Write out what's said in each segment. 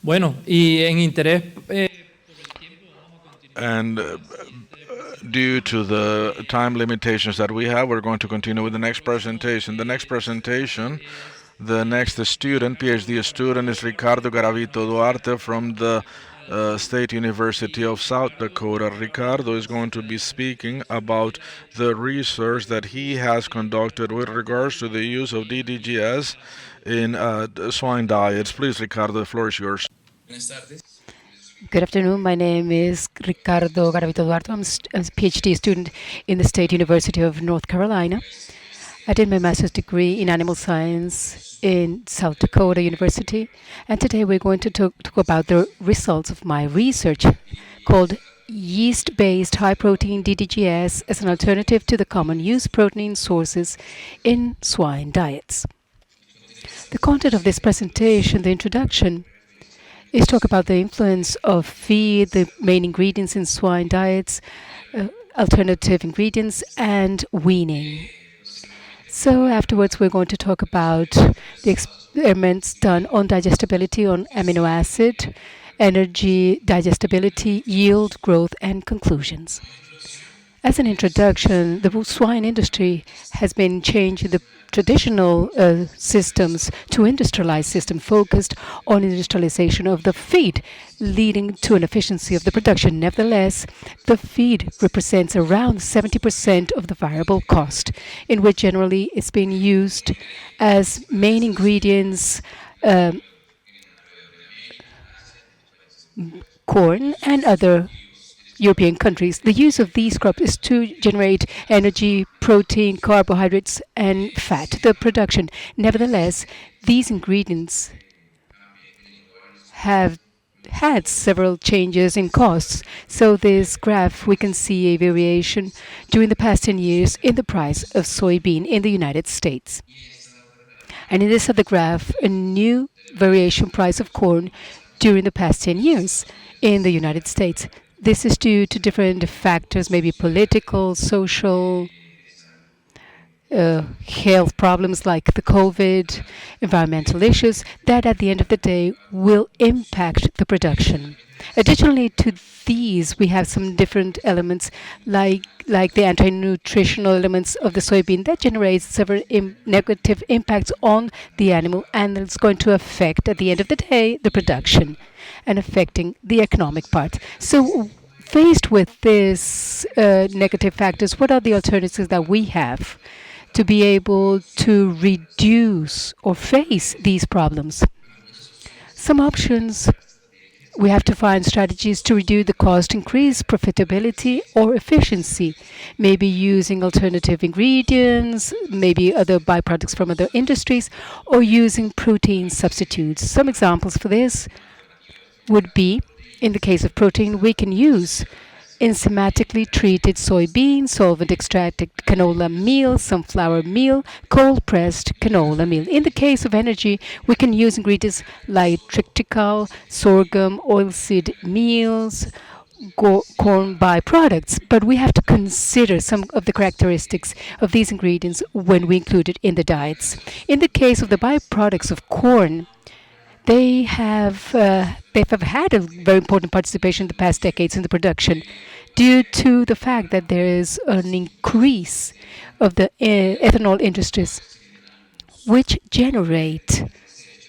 Bueno, y en interés And due to the time limitations that we have, we're going to continue with the next presentation. The next student, PhD student, is Ricardo Garavito Duarte from the State University of South Dakota. Ricardo is going to be speaking about the research that he has conducted with regards to the use of DDGS in swine diets. Please, Ricardo, the floor is yours. Good afternoon. My name is Ricardo Garavito Duarte. I'm a PhD student in the State University of North Carolina. I did my master's degree in animal science in South Dakota University. And today we're going to talk about the results of my research called yeast-based high-protein DDGS as an alternative to the common use protein sources in swine diets. The content of this presentation, the introduction, is talk about the influence of feed, the main ingredients in swine diets, alternative ingredients, and weaning. So afterwards, we're going to talk about the experiments done on digestibility, on amino acid, energy, digestibility, yield, growth, and conclusions. As an introduction, the swine industry has been changing the traditional systems to industrialized system focused on industrialization of the feed, leading to an efficiency of the production. Nevertheless, the feed represents around 70% of the variable cost, in which generally it's being used as main ingredients corn and other European countries. The use of these crops is to generate energy, protein, carbohydrates, and fat, the production. Nevertheless, these ingredients have had several changes in costs. So this graph, we can see a variation during the past 10 years in the price of soybean in the United States. And in this other graph, a new variation price of corn during the past 10 years in the United States. This is due to different factors, maybe political, social, health problems like the COVID, environmental issues, that at the end of the day will impact the production. Additionally to these, we have some different elements like the anti-nutritional elements of the soybean that generates several negative impacts on the animal, and it's going to affect at the end of the day the production and affecting the economic part. So faced with these negative factors, what are the alternatives that we have to be able to reduce or face these problems? Some options, we have to find strategies to reduce the cost, increase profitability or efficiency, maybe using alternative ingredients, maybe other byproducts from other industries, or using protein substitutes. Some examples for this would be, in the case of protein, we can use enzymatically treated soybean, solvent extracted canola meal, sunflower meal, cold pressed canola meal. In the case of energy, we can use ingredients like triticale, sorghum, oilseed meals, corn byproducts, but we have to consider some of the characteristics of these ingredients when we include it in the diets. In the case of the byproducts of corn, they have had a very important participation in the past decades in the production due to the fact that there is an increase of the ethanol industries, which generate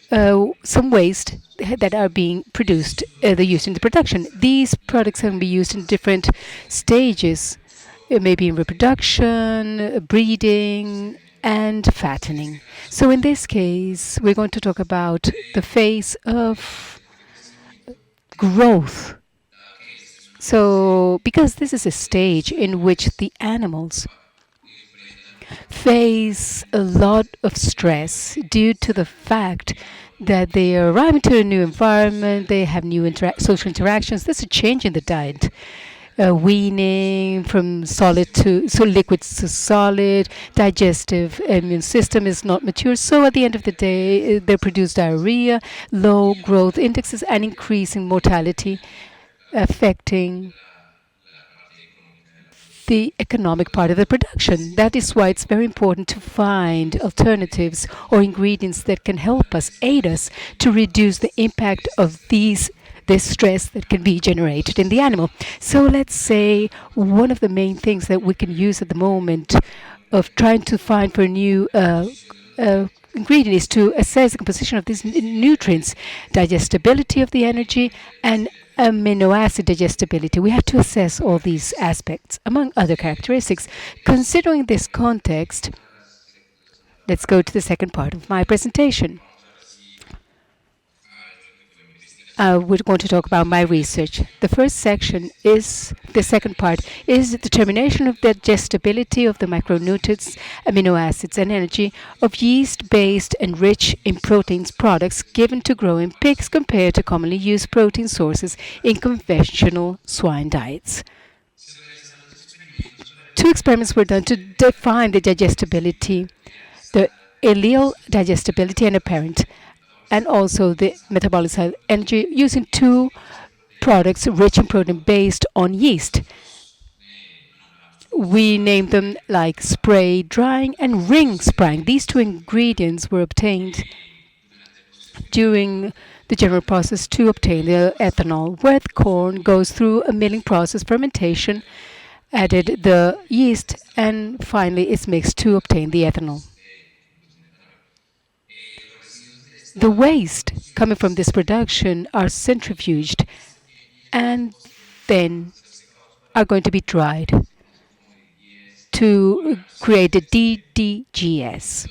some waste that are being produced, they're used in the production. These products can be used in different stages, maybe in reproduction, breeding, and fattening. So in this case, we're going to talk about the phase of growth. So because this is a stage in which the animals face a lot of stress due to the fact that they are arriving to a new environment, they have new social interactions. There's a change in the diet. Weaning from liquids to solid, digestive immune system is not mature. So at the end of the day, they produce diarrhea, low growth indexes, and increasing mortality, affecting the economic part of the production. That is why it's very important to find alternatives or ingredients that can help us, aid us to reduce the impact of this stress that can be generated in the animal. So let's say one of the main things that we can use at the moment of trying to find for new ingredient is to assess the composition of these nutrients, digestibility of the energy, and amino acid digestibility. We have to assess all these aspects, among other characteristics. Considering this context, let's go to the second part of my presentation. We're going to talk about my research. The first section is the second part is the determination of digestibility of the micronutrients, amino acids, and energy of yeast-based and rich in proteins products given to growing pigs compared to commonly used protein sources in conventional swine diets. Two experiments were done to define the digestibility, the ileal digestibility and apparent, and also the metabolic energy using two products rich in protein based on yeast. We named them like spray drying and ring spraying. These two ingredients were obtained during the general process to obtain the ethanol, where the corn goes through a milling process, fermentation, added the yeast, and finally it's mixed to obtain the ethanol. The waste coming from this production are centrifuged and then are going to be dried to create the DDGS.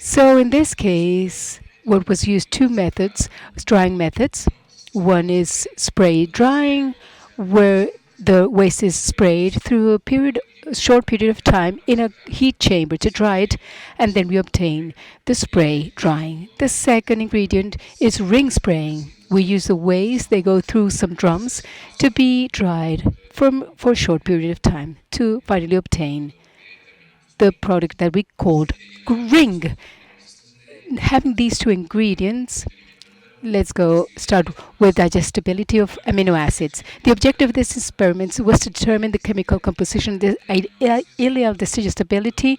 So in this case, what was used two methods, drying methods. One is spray drying, where the waste is sprayed through a short period of time in a heat chamber to dry it, and then we obtain the spray drying. The second ingredient is ring spraying. We use the waste, they go through some drums to be dried for a short period of time to finally obtain the product that we called ring. Having these two ingredients, let's go start with digestibility of amino acids. The objective of this experiment was to determine the chemical composition, the ileal digestibility,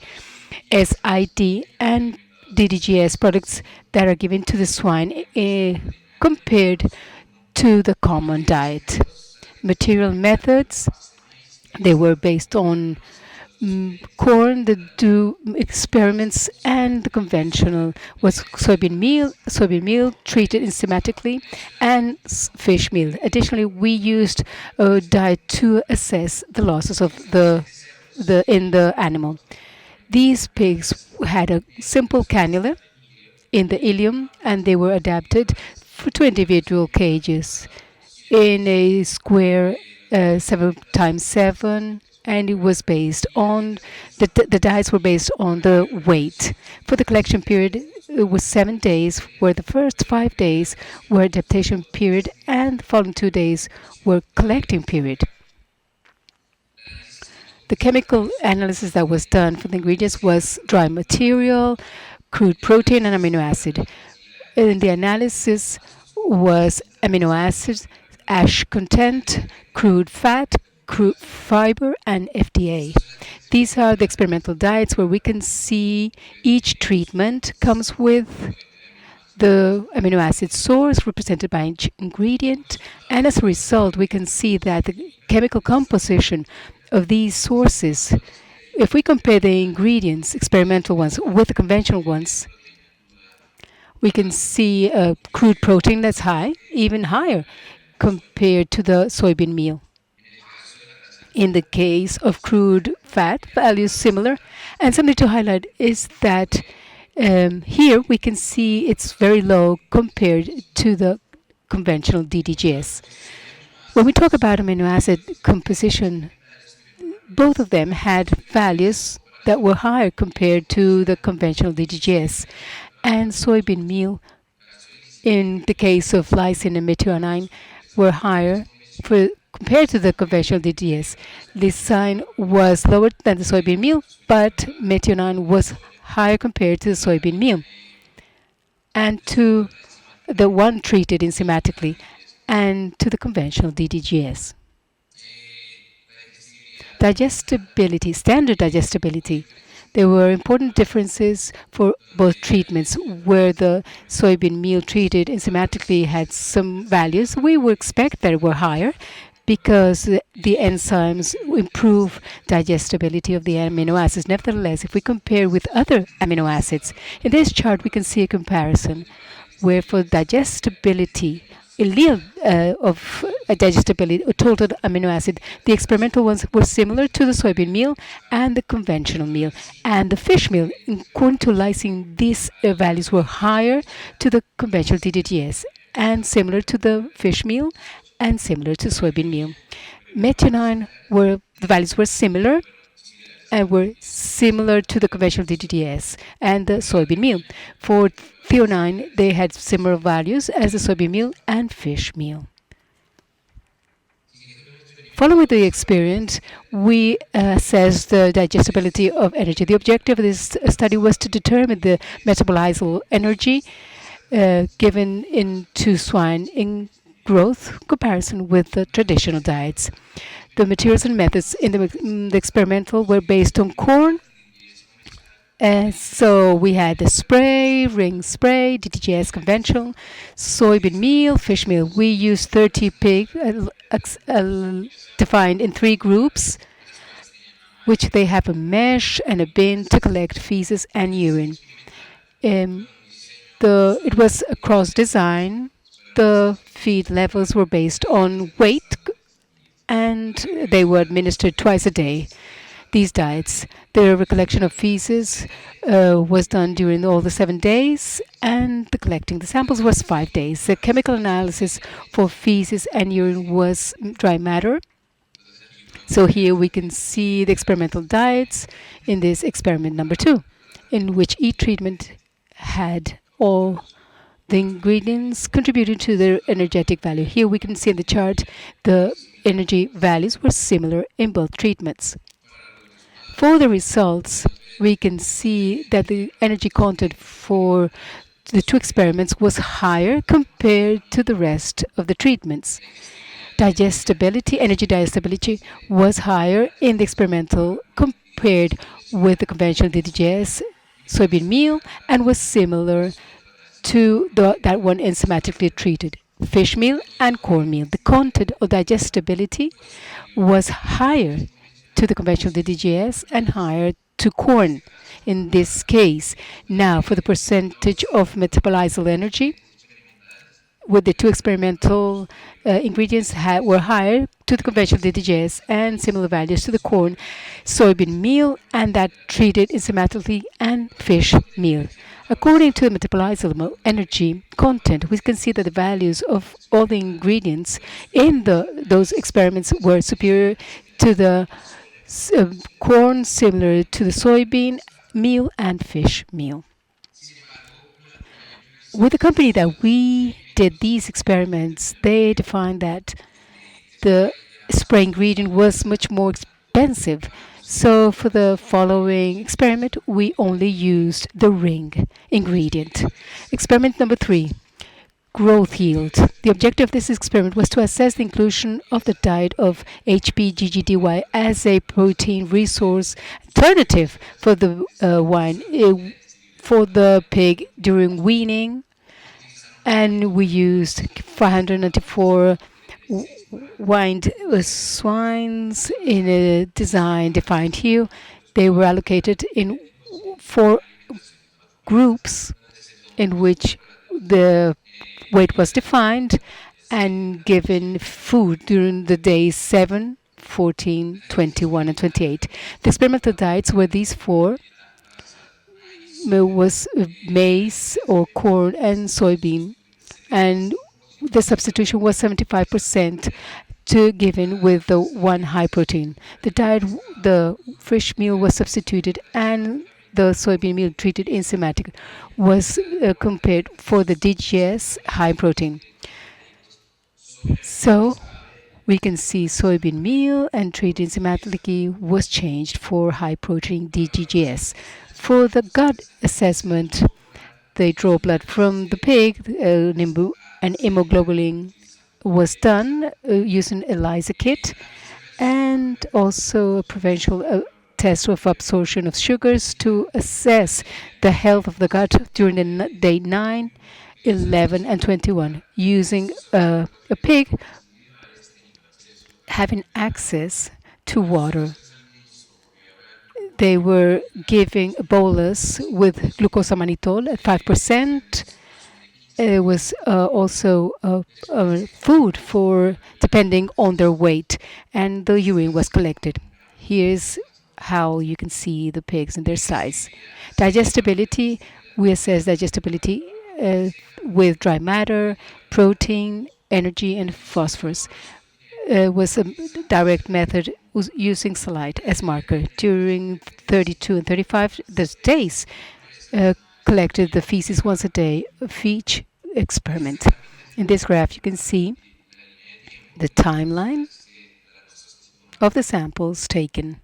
SID, and DDGS products that are given to the swine compared to the common diet. Material methods, they were based on corn, the do experiments, and the conventional was soybean meal treated enzymatically, and fish meal. Additionally, we used a diet to assess the losses of in the animal. These pigs had a simple cannula in the ileum, and they were adapted to individual cages in a square 7x7, and it was based on the diets were based on the weight. For the collection period, it was 7 days, where the first 5 days were adaptation period, and the following 2 days were collecting period. The chemical analysis that was done for the ingredients was dry material, crude protein, and amino acid. And the analysis was amino acids, ash content, crude fat, crude fiber, and FDA. These are the experimental diets where we can see each treatment comes with the amino acid source represented by each ingredient, and as a result we can see that the chemical composition of these sources, if we compare the ingredients, experimental ones, with the conventional ones, we can see a crude protein that's high, even higher compared to the soybean meal. In the case of crude fat, values similar. And something to highlight is that here we can see it's very low compared to the conventional DDGS. When we talk about amino acid composition, both of them had values that were higher compared to the conventional DDGS. And soybean meal, in the case of lysine and methionine, were higher compared to the conventional DDGS. Lysine was lower than the soybean meal, but methionine was higher compared to the soybean meal, and to the one treated enzymatically, and to the conventional DDGS. digestibility, standard digestibility. There were important differences for both treatments, where the soybean meal treated enzymatically had some values. We would expect that it were higher because the enzymes improve digestibility of the amino acids. Nevertheless, if we compare with other amino acids, in this chart we can see a comparison where for digestibility, allele of digestibility, a total amino acid, the experimental ones were similar to the soybean meal and the conventional meal. And the fish meal, according to lysine, these values were higher to the conventional DDGS and similar to the fish meal and similar to soybean meal. Methionine were the values were similar and were similar to the conventional DDDS and the soybean meal. For threonine, they had similar values as the soybean meal and fish meal. Following the experiment, we assessed the digestibility of energy. The objective of this study was to determine the metabolizable energy given into swine in growth comparison with the traditional diets. The materials and methods in the experimental were based on corn. So we had the spray, ring spray, DTGS conventional, soybean meal, fish meal. We used 30 pig defined in 3 groups, which they have a mesh and a bin to collect feces and urine. It was a cross design. The feed levels were based on weight and they were administered twice a day. These diets, the recollection of feces was done during all the 7 days, and the collecting the samples was 5 days. The chemical analysis for feces and urine was dry matter. So here we can see the experimental diets in this experiment number 2, in which each treatment had all the ingredients contributing to their energetic value. Here we can see in the chart the energy values were similar in both treatments. For the results, we can see that the energy content for the 2 experiments was higher compared to the rest of the treatments. Energy digestibility was higher in the experimental compared with the conventional DDGS soybean meal and was similar to that one enzymatically treated fish meal and corn meal. The content of digestibility was higher to the conventional DDGS and higher to corn in this case. Now, for the percentage of metabolizable energy, with the 2 experimental ingredients were higher to the conventional DDGS and similar values to the corn, soybean meal, and that treated enzymatically and fish meal. According to the metabolizable energy content, we can see that the values of all the ingredients in those experiments were superior to the corn, similar to the soybean meal and fish meal. With the company that we did these experiments, they defined that the spray ingredient was much more expensive. So for the following experiment, we only used the ring ingredient. Experiment number 3, growth yield. The objective of this experiment was to assess the inclusion of the diet of HPGGDY as a protein resource alternative for the for the pig during weaning. And we used 594 weaned swines in a design defined here. They were allocated in 4 groups in which the weight was defined and given food during the days 7, 14, 21, and 28. The experimental diets were these 4. Was maize or corn and soybean, and the substitution was 75% to given with the 1 high protein. The fish meal was substituted and the soybean meal treated enzymatic was compared for the DGS high protein. So we can see soybean meal and treated enzymatically was changed for high protein DGGS. For the gut assessment, they draw blood from the pig, and hemoglobin was done using ELISA kit, and also a prevention test of absorption of sugars to assess the health of the gut during the day 9, 11, and 21 using a pig having access to water. They were giving a bolus with glucosamine at 5%. It was also food for depending on their weight, and the urine was collected. Here's how you can see the pigs and their size. Digestibility, we assess digestibility with dry matter, protein, energy, and phosphorus. Was a direct method using slide as marker. During 32 and 35 days, collected the feces once a day of each experiment. In this graph, you can see the timeline of the samples taken.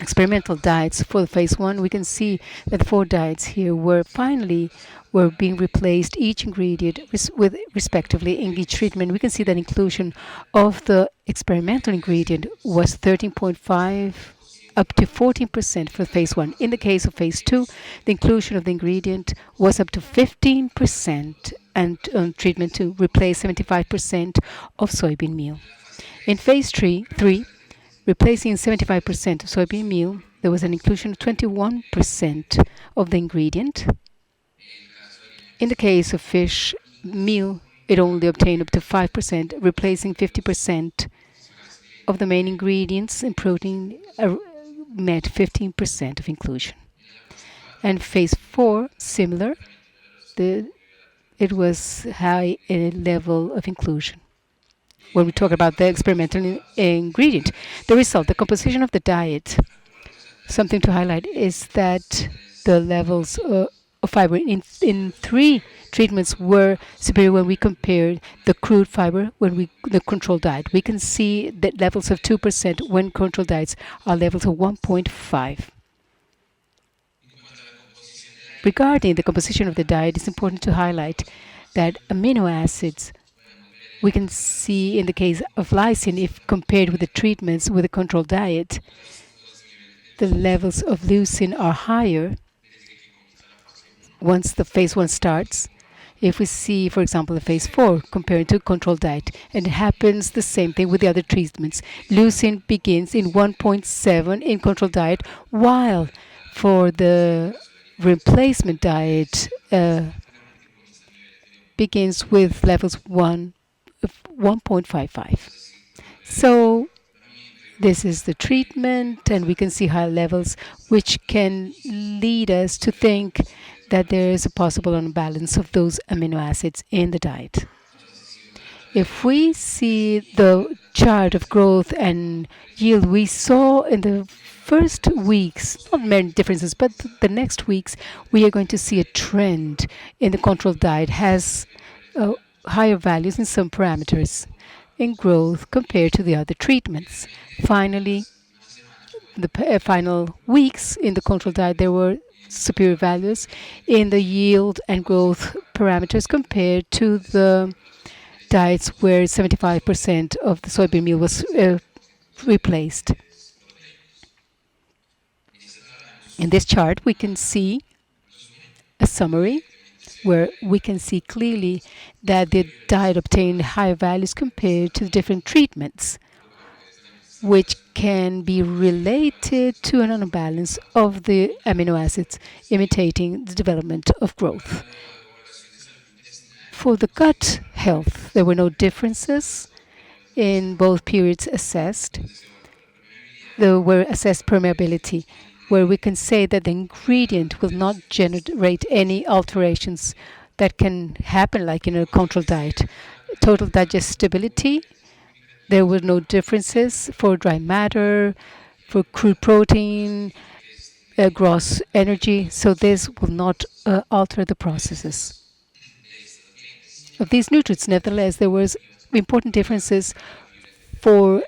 Experimental diets for the phase 1, we can see that the 4 diets here were being replaced each ingredient with respectively in each treatment. We can see that inclusion of the experimental ingredient was 13.5 up to 14% for phase 1. In the case of phase 2, the inclusion of the ingredient was up to 15% and treatment to replace 75% of soybean meal. In phase 3, replacing 75% of soybean meal, there was an inclusion of 21% of the ingredient. In the case of fish meal, it only obtained up to 5%, replacing 50% of the main ingredients, and protein met 15% of inclusion. And phase 4, similar, it was high level of inclusion. When we talk about the experimental ingredient, the result, the composition of the diet, something to highlight is that the levels of fiber in 3 treatments were superior when we compared the crude fiber the control diet. We can see that levels of 2% when control diets are levels of 1.5. Regarding the composition of the diet, it's important to highlight that amino acids we can see in the case of lysine, if compared with the treatments with a controlled diet, the levels of leucine are higher once the phase 1 starts. If we see, for example, the phase 4 compared to controlled diet, and it happens the same thing with the other treatments. Leucine begins in 1.7 in controlled diet, while for the replacement diet begins with levels 1.55. So this is the treatment, and we can see high levels, which can lead us to think that there is a possible imbalance of those amino acids in the diet. If we see the chart of growth and yield, we saw in the first weeks, not many differences, but the next weeks, we are going to see a trend in the controlled diet has higher values in some parameters in growth compared to the other treatments. Finally, the final weeks in the control diet, there were superior values in the yield and growth parameters compared to the diets where 75% of the soybean meal was replaced. In this chart, we can see a summary where we can see clearly that the diet obtained higher values compared to the different treatments, which can be related to an imbalance of the amino acids imitating the development of growth. For the gut health, there were no differences in both periods assessed. There were assessed permeability, where we can say that the ingredient will not generate any alterations that can happen like in a controlled diet. Total digestibility, there were no differences for dry matter, for crude protein, gross energy, so this will not alter the processes of these nutrients. Nevertheless, there was important differences for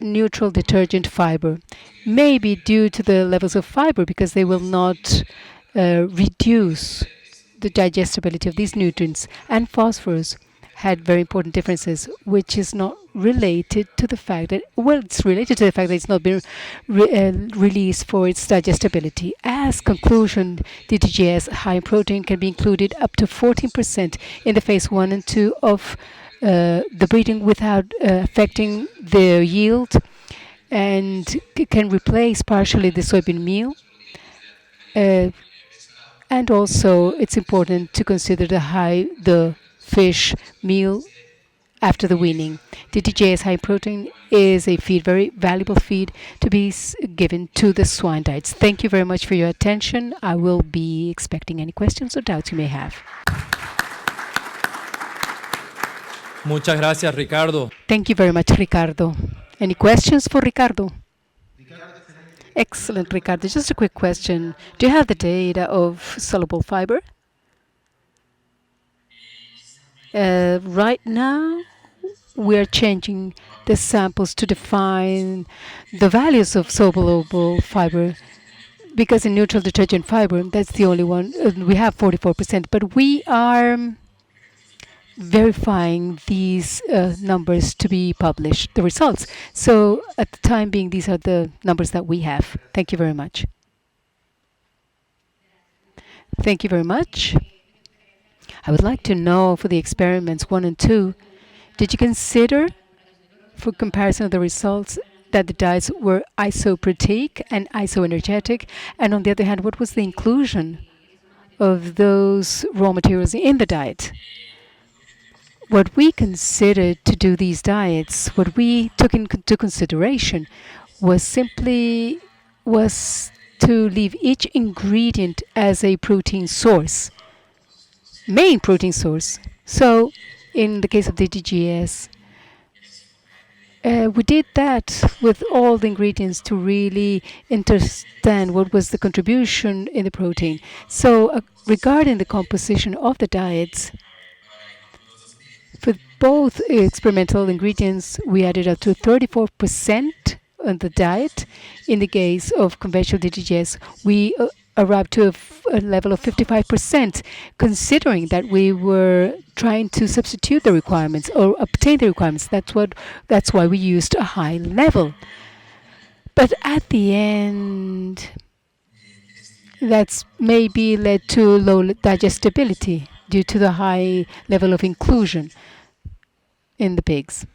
neutral detergent fiber, maybe due to the levels of fiber, because they will not reduce the digestibility of these nutrients. And phosphorus had very important differences, which is not related to the fact that, well, it's related to the fact that it's not been released for its digestibility. As conclusion, DDGS high in protein can be included up to 14% in the phase 1 and 2 of the breeding without affecting the yield, and can replace partially the soybean meal. Uh, and also, it's important to consider the fish meal after the weaning. DDGS high protein is a feed, very valuable feed to be given to the swine diets. Thank you very much for your attention. I will be expecting any questions or doubts you may have. Muchas gracias, Ricardo. Thank you very much, Ricardo. Any questions for Ricardo? Excellent, Ricardo. Just a quick question. Do you have the data of soluble fiber? Right now, we're changing the samples to define the values of soluble fiber, because in neutral detergent fiber, that's the only one, we have 44%, but we are verifying these numbers to be published, the results. So at the time being, these are the numbers that we have. Thank you very much. Thank you very much. I would like to know, for the experiments 1 and 2, did you consider, for comparison of the results, that the diets were isoproteic and isoenergetic? And on the other hand, what was the inclusion of those raw materials in the diet? What we considered to do these diets, what we took into consideration was simply to leave each ingredient as a protein source, main protein source. So in the case of the DGS, we did that with all the ingredients to really understand what was the contribution in the protein. So regarding the composition of the diets, for both experimental ingredients, we added up to 34% on the diet. In the case of conventional DDGS, we arrived to a level of 55%, considering that we were trying to substitute the requirements or obtain the requirements. That's why we used a high level. But at the end, that's maybe led to low digestibility due to the high level of inclusion in the pigs.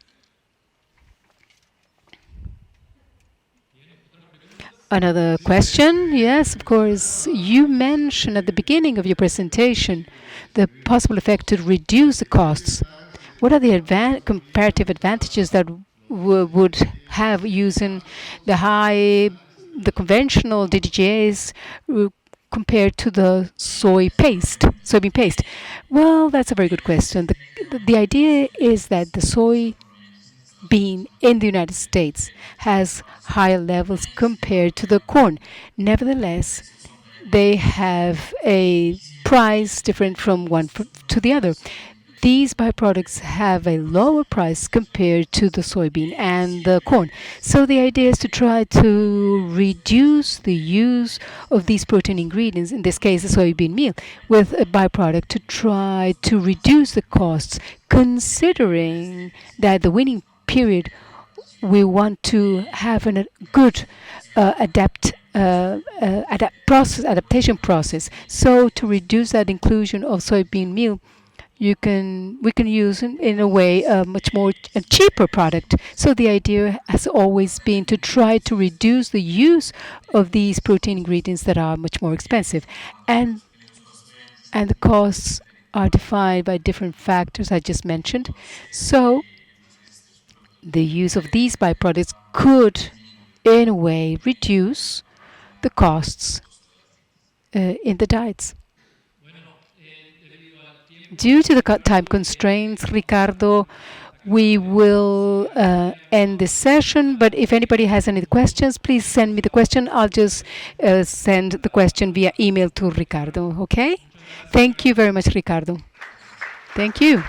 Another question? Yes, of course. You mentioned at the beginning of your presentation the possible effect to reduce the costs. What are the comparative advantages that would have using the conventional DDGAs compared to the soybean paste? Well, that's a very good question. The idea is that the soybean in the United States has higher levels compared to the corn. Nevertheless, they have a price different from one to the other. These byproducts have a lower price compared to the soybean and the corn. So the idea is to try to reduce the use of these protein ingredients, in this case the soybean meal, with a byproduct to try to reduce the costs, considering that the winning period we want to have a good adaptation process. So to reduce that inclusion of soybean meal, we can use in a way a much more cheaper product. So the idea has always been to try to reduce the use of these protein ingredients that are much more expensive, and the costs are defined by different factors I just mentioned. So the use of these byproducts could, in a way, reduce the costs in the diets. Due to the time constraints, Ricardo, we will end this session. But if anybody has any questions, please send me the question. I'll just send the question via email to Ricardo. Okay? Thank you very much, Ricardo. Thank you.